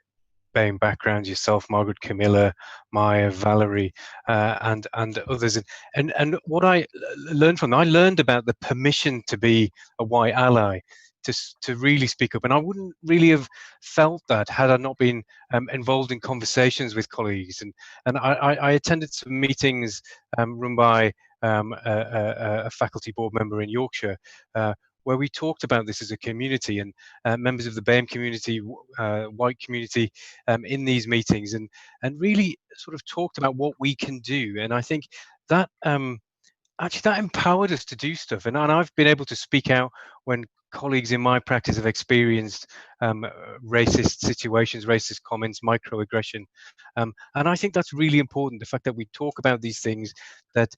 BAME backgrounds, yourself, Margaret, Camilla, Maya, Valerie, and others. And what I learned from them, I learned about the permission to be a white ally, to really speak up. And I wouldn't really have felt that had I not been involved in conversations with colleagues. And I attended some meetings run by a faculty board member in Yorkshire, where we talked about this as a community, and members of the BAME community, white community, in these meetings, and really sort of talked about what we can do. And I think that actually that empowered us to do stuff. And I've been able to speak out when colleagues in my practice have experienced racist situations, racist comments, microaggression. And I think that's really important, the fact that we talk about these things, that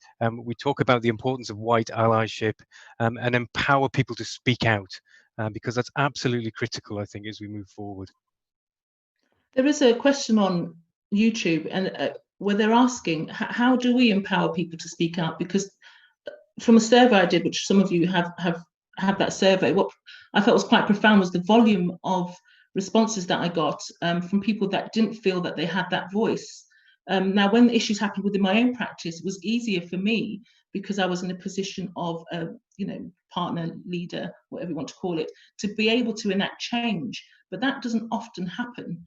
we talk about the importance of white allyship, and empower people to speak out, because that's absolutely critical, I think, as we move forward. There is a question on YouTube, and where they're asking, how do we empower people to speak out? Because from a survey I did, which some of you have that survey, what I felt was quite profound was the volume of responses that I got from people that didn't feel that they had that voice. Now, when the issues happened within my own practice, it was easier for me because I was in a position of, partner, leader, whatever you want to call it, to be able to enact change. But that doesn't often happen.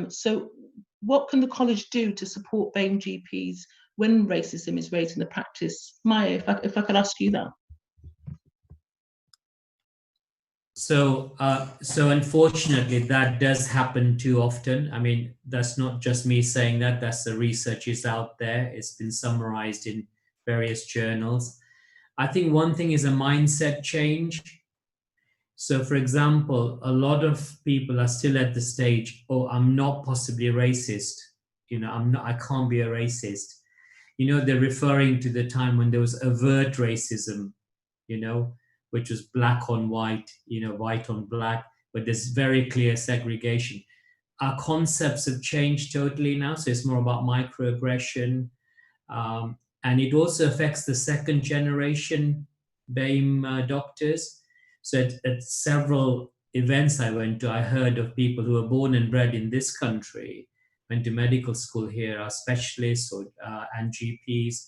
So what can the college do to support BAME GPs when racism is raised in the practice? Maya, if I could ask you that. So unfortunately, that does happen too often. I mean, that's not just me saying that, that's the research is out there. It's been summarized in various journals. I think one thing is a mindset change. So for example, a lot of people are still at the stage, oh, I'm not possibly racist. I can't be a racist. They're referring to the time when there was overt racism, which was black on white, white on black, but there's very clear segregation. Our concepts have changed totally now, so it's more about microaggression, and it also affects the second generation BAME doctors. So at several events I went to, I heard of people who were born and bred in this country, went to medical school here, are specialists and GPs,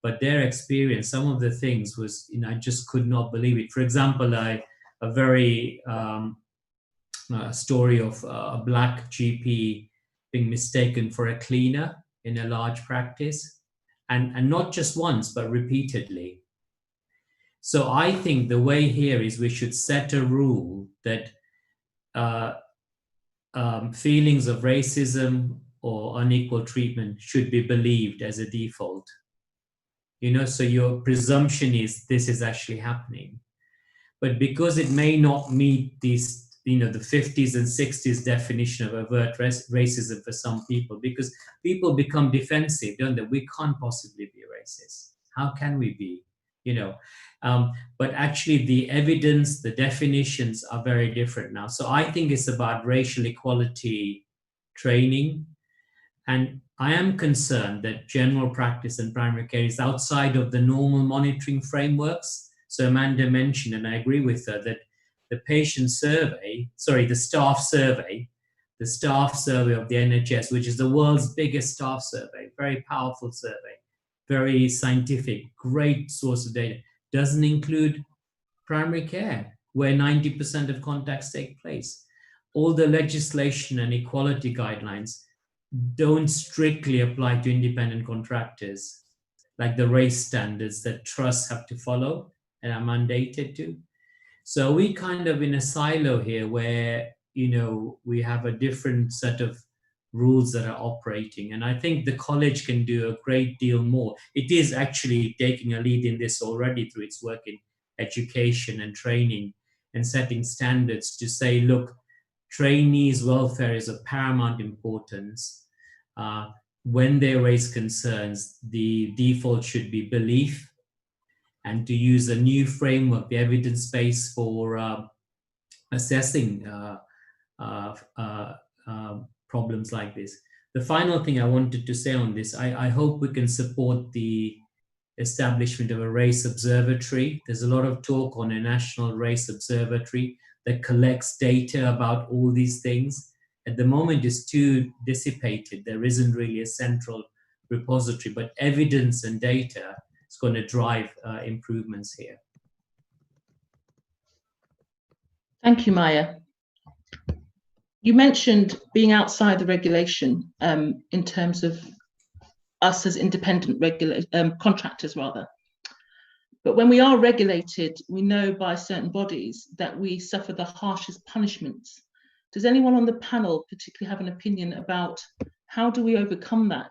but their experience, some of the things was, I just could not believe it. For example, a very story of a black GP being mistaken for a cleaner in a large practice, and not just once, but repeatedly. So I think the way here is we should set a rule that feelings of racism or unequal treatment should be believed as a default. So your presumption is this is actually happening. But because it may not meet these, the 50s and 60s definition of overt racism for some people, because people become defensive, don't they? We can't possibly be racist. How can we be? But actually the evidence, the definitions are very different now. So I think it's about racial equality training. And I am concerned that general practice and primary care is outside of the normal monitoring frameworks. So Amanda mentioned, and I agree with her, that the staff survey of the NHS, which is the world's biggest staff survey, very powerful survey, very scientific, great source of data, doesn't include primary care, where 90% of contacts take place. All the legislation and equality guidelines don't strictly apply to independent contractors, like the race standards that trusts have to follow and are mandated to. So we kind of in a silo here where, we have a different set of rules that are operating. And I think the college can do a great deal more. It is actually taking a lead in this already through its work in education and training and setting standards to say, look, trainees' welfare is of paramount importance. When they raise concerns, the default should be belief, and to use a new framework, the evidence base for assessing problems like this. The final thing I wanted to say on this, I hope we can support the establishment of a race observatory. There's a lot of talk on a national race observatory that collects data about all these things. At the moment, it's too dissipated. There isn't really a central repository, but evidence and data is going to drive improvements here. Thank you, Maya. You mentioned being outside the regulation in terms of us as independent contractors, rather. But when we are regulated, we know by certain bodies that we suffer the harshest punishments. Does anyone on the panel particularly have an opinion about how do we overcome that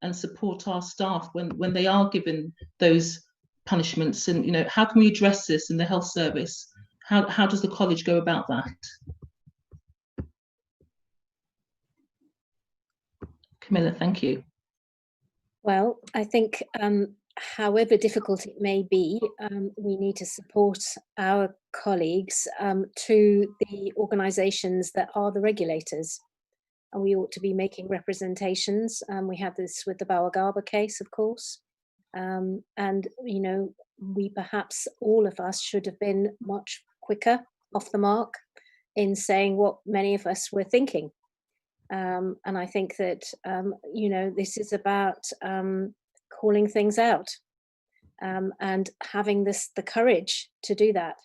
and support our staff when they are given those punishments? And how can we address this in the health service? How does the college go about that? Camilla, thank you. Well, I think however difficult it may be, we need to support our colleagues to the organisations that are the regulators. And we ought to be making representations. We had this with the Bauer-Garber case, of course. And, we perhaps, all of us, should have been much quicker off the mark in saying what many of us were thinking. And I think that, you know, this is about calling things out and having the courage to do that.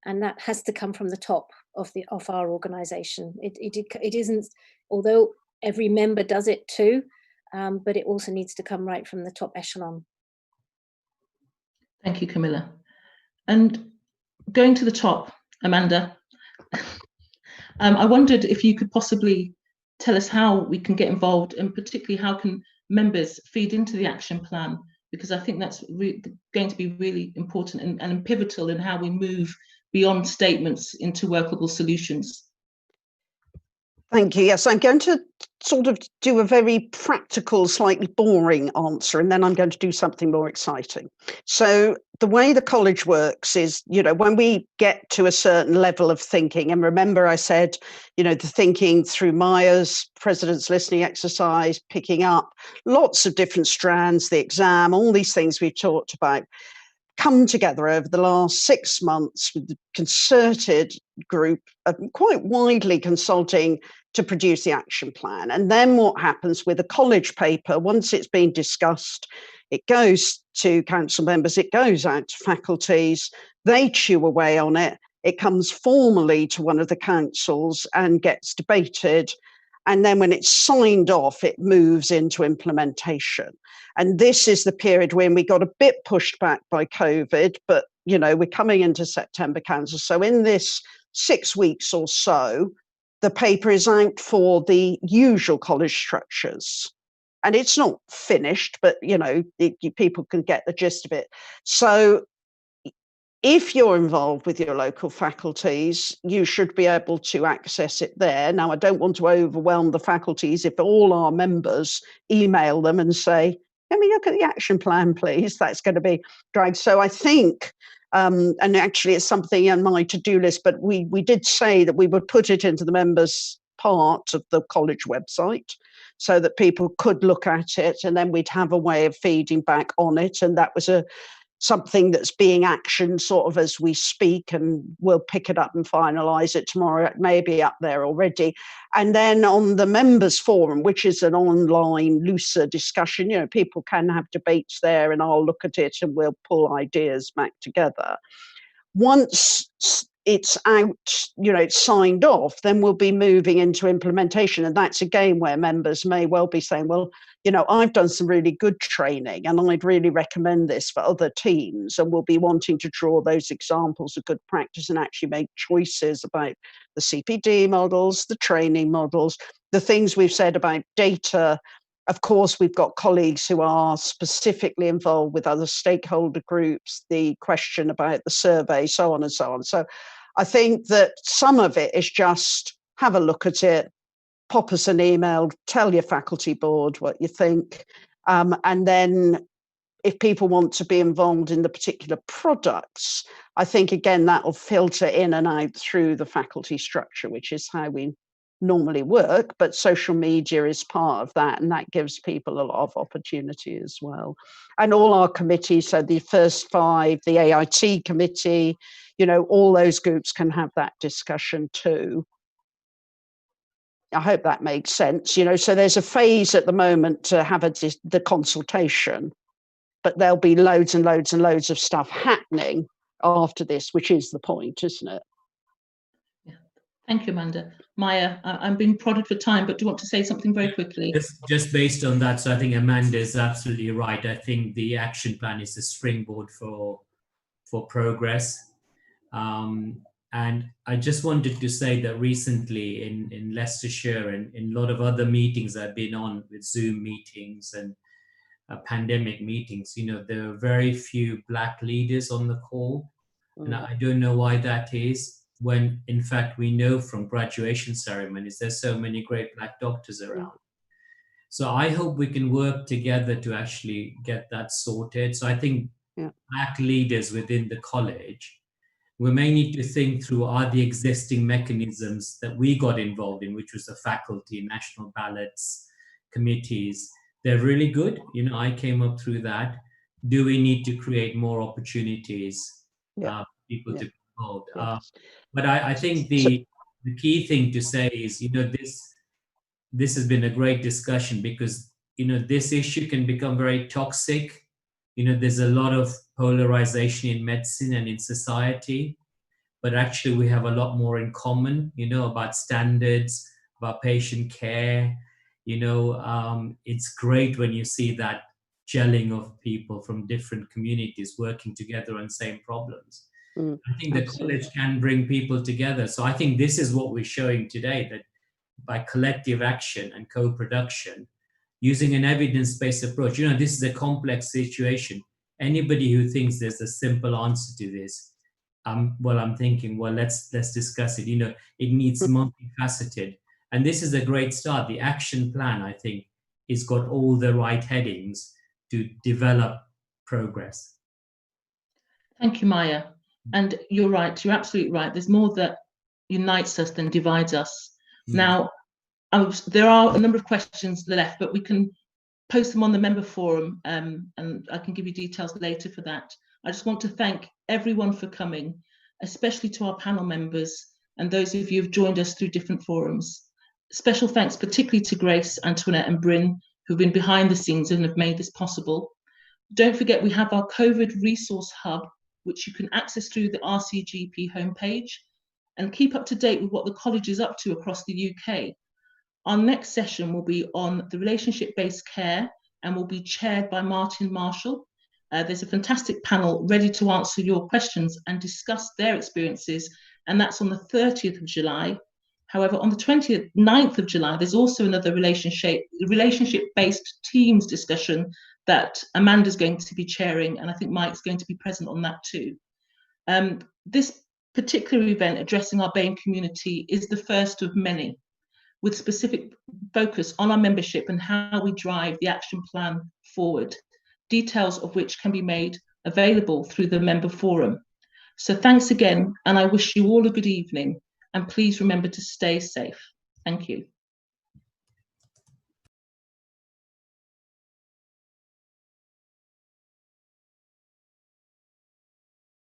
And that has to come from the top of our organisation. It isn't, although every member does it too, but it also needs to come right from the top echelon. Thank you, Camilla. And going to the top, Amanda, I wondered if you could possibly tell us how we can get involved, and particularly how can members feed into the action plan, because I think that's going to be really important and pivotal in how we move beyond statements into workable solutions. Thank you. Yes, I'm going to sort of do a very practical, slightly boring answer, and then I'm going to do something more exciting. So the way the college works is, you know, when we get to a certain level of thinking, and remember I said, you know, the thinking through Myers, President's Listening Exercise, picking up lots of different strands, the exam, all these things we've talked about, come together over the last 6 months with the concerted group, quite widely consulting to produce the action plan. And then what happens with a college paper, once it's been discussed, it goes to council members, it goes out to faculties, they chew away on it, it comes formally to one of the councils and gets debated. And then when it's signed off, it moves into implementation. And this is the period when we got a bit pushed back by COVID, but, you know, we're coming into September council. So in this 6 weeks or so, the paper is out for the usual college structures. And it's not finished, but, you know, people can get the gist of it. So if you're involved with your local faculties, you should be able to access it there. Now, I don't want to overwhelm the faculties if all our members email them and say, let me look at the action plan, please. That's going to be dragged. So I think, and actually it's something on my to-do list, but we did say that we would put it into the members' part of the college website so that people could look at it, and then we'd have a way of feeding back on it. And that was something that's being actioned sort of as we speak, and we'll pick it up and finalise it tomorrow. It may be up there already. And then on the members forum, which is an online looser discussion, you know, people can have debates there, and I'll look at it and we'll pull ideas back together. Once it's out, you know, it's signed off, then we'll be moving into implementation. And that's again where members may well be saying, well, you know, I've done some really good training and I'd really recommend this for other teams. And we'll be wanting to draw those examples of good practice and actually make choices about the CPD models, the training models, the things we've said about data. Of course, we've got colleagues who are specifically involved with other stakeholder groups, the question about the survey, so on and so on. So I think that some of it is just have a look at it, pop us an email, tell your faculty board what you think. And then if people want to be involved in the particular products, I think, again, that will filter in and out through the faculty structure, which is how we normally work. But social media is part of that, and that gives people a lot of opportunity as well. And all our committees, so the first 5, the AIT committee, you know, all those groups can have that discussion too. I hope that makes sense. You know, so there's a phase at the moment to have the consultation, but there'll be loads and loads and loads of stuff happening after this, which is the point, isn't it? Yeah. Thank you, Amanda. Maya, I'm being prodded for time, but do you want to say something very quickly? Just based on that, so I think Amanda is absolutely right. I think the action plan is a springboard for progress. And I just wanted to say that recently in Leicestershire and in a lot of other meetings I've been on with Zoom meetings and pandemic meetings, you know, there are very few Black leaders on the call. And I don't know why that is, when in fact we know from graduation ceremonies there's so many great Black doctors around. So I hope we can work together to actually get that sorted. So I think Black leaders within the college, we may need to think through, are the existing mechanisms that we got involved in, which was the faculty, national ballots, committees, they're really good. You know, I came up through that. do we need to create more opportunities for people to be involved? But I think the key thing to say is, this has been a great discussion, because, this issue can become very toxic. There's a lot of polarization in medicine and in society, but actually we have a lot more in common, about standards, about patient care. It's great when you see that gelling of people from different communities working together on same problems. I think the college can bring people together. So I think this is what we're showing today, that by collective action and co-production, using an evidence-based approach, this is a complex situation. Anybody who thinks there's a simple answer to this, I'm thinking, let's discuss it. It needs multifaceted. And this is a great start. The action plan, I think, has got all the right headings to develop progress. Thank you, Maya. And you're right, you're absolutely right. There's more that unites us than divides us. Now, there are a number of questions left, but we can post them on the member forum, and I can give you details later for that. I just want to thank everyone for coming, especially to our panel members and those of you who've joined us through different forums. Special thanks particularly to Grace, Antoinette and Bryn, who've been behind the scenes and have made this possible. Don't forget, we have our COVID resource hub, which you can access through the RCGP homepage, and keep up to date with what the college is up to across the UK. Our next session will be on the relationship-based care and will be chaired by Martin Marshall. There's a fantastic panel ready to answer your questions and discuss their experiences, and that's on the 30th of July. However, on the 29th of July, there's also another relationship-based teams discussion that Amanda's going to be chairing, and I think Mike's going to be present on that too. This particular event addressing our BAME community is the first of many, with specific focus on our membership and how we drive the action plan forward, details of which can be made available through the member forum. So thanks again, and I wish you all a good evening, and please remember to stay safe. Thank you.